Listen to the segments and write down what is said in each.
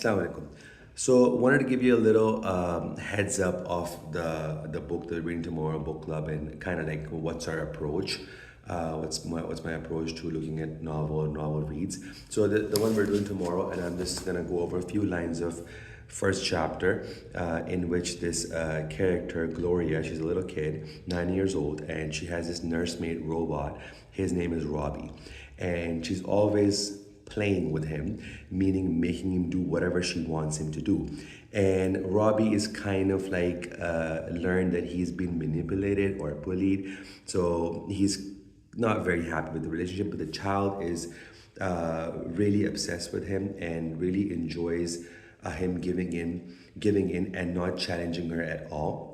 Assalamu alaikum. So, wanted to give you a little heads up of the book that we're reading tomorrow, book club, and kind of like what's our approach. What's my approach to looking at novel reads. So the one we're doing tomorrow, and I'm just gonna go over a few lines of first chapter, in which this character Gloria, she's a little kid, 9 years old, and she has this nursemaid robot. His name is Robbie, and she's always playing with him, meaning making him do whatever she wants him to do. And Robbie is kind of like learned that he's been manipulated or bullied, so he's not very happy with the relationship. But the child is really obsessed with him and really enjoys him giving in, and not challenging her at all.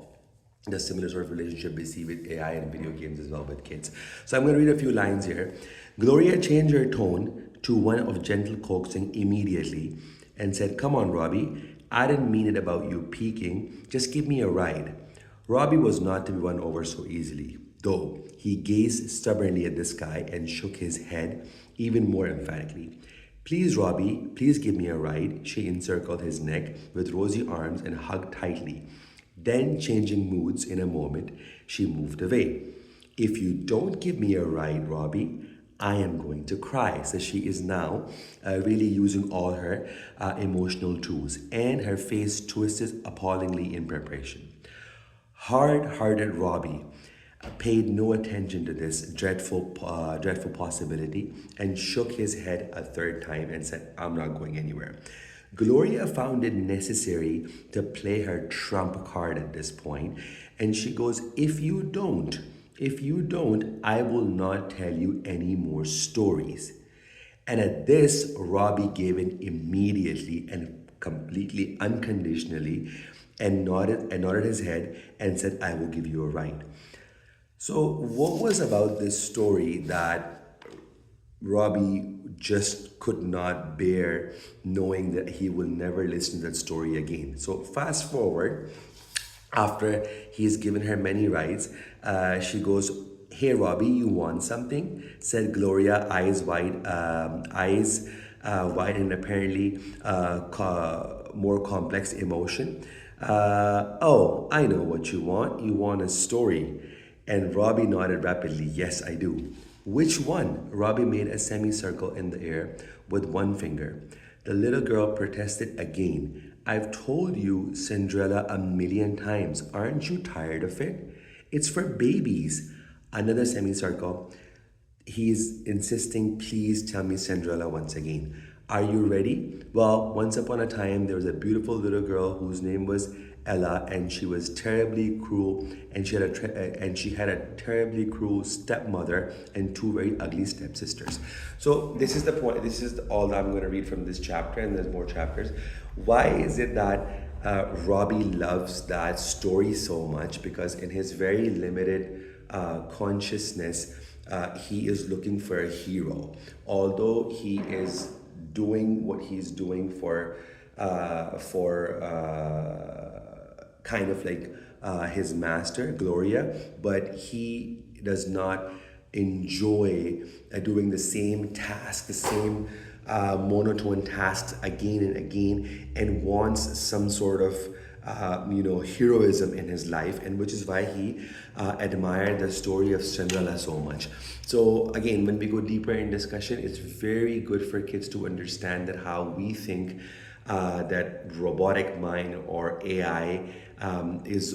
The similar sort of relationship we see with AI and video games as well with kids. So I'm going to read a few lines here. Gloria changed her tone to one of gentle coaxing immediately and said, "Come on, Robbie. I didn't mean it about you peeking. Just give me a ride." Robbie was not to be won over so easily, though he gazed stubbornly at the sky and shook his head even more emphatically. "Please, Robbie, please give me a ride." She encircled his neck with rosy arms and hugged tightly. Then, changing moods in a moment, she moved away. "If you don't give me a ride, Robbie, I am going to cry." So she is now really using all her emotional tools, and her face twisted appallingly in preparation. Hard-hearted Robbie paid no attention to this dreadful possibility and shook his head a third time and said, "I'm not going anywhere." Gloria found it necessary to play her trump card at this point, and she goes, if you don't, I will not tell you any more stories." And at this, Robbie gave in immediately and completely unconditionally, and nodded his head and said, "I will give you a ride." So, what was about this story that Robbie just could not bear knowing that he will never listen to that story again? So, fast forward, after he's given her many rides, she goes, "Hey, Robbie, you want something?" said Gloria, eyes wide and apparently more complex emotion. "Oh, I know what you want. You want a story." And Robbie nodded rapidly. "Yes, I do." "Which one?" Robbie made a semicircle in the air with one finger. The little girl protested again. "I've told you Cinderella a million times. Aren't you tired of it? It's for babies." Another semicircle. He's insisting, "Please tell me Cinderella once again. Are you ready?" "Well, once upon a time, there was a beautiful little girl whose name was Ella, and she was terribly cruel, and she had a terribly cruel stepmother and two very ugly stepsisters." So this is the point. This is all that I'm going to read from this chapter, and there's more chapters. Why is it that Robbie loves that story so much? Because in his very limited consciousness, he is looking for a hero. Although he is doing what he's doing for kind of like his master, Gloria, but he does not enjoy doing the same task, the same monotone tasks again and again, and wants some sort of heroism in his life, and which is why he admired the story of Cinderella so much. So again, when we go deeper in discussion, it's very good for kids to understand that how we think that robotic mind or AI is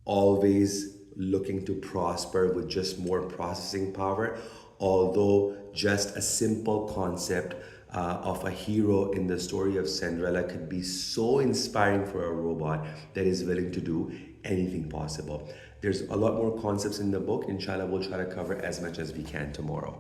always looking to prosper with just more processing power, although just a simple concept of a hero in the story of Cinderella could be so inspiring for a robot that is willing to do anything possible. There's a lot more concepts in the book. Inshallah, we'll try to cover as much as we can tomorrow.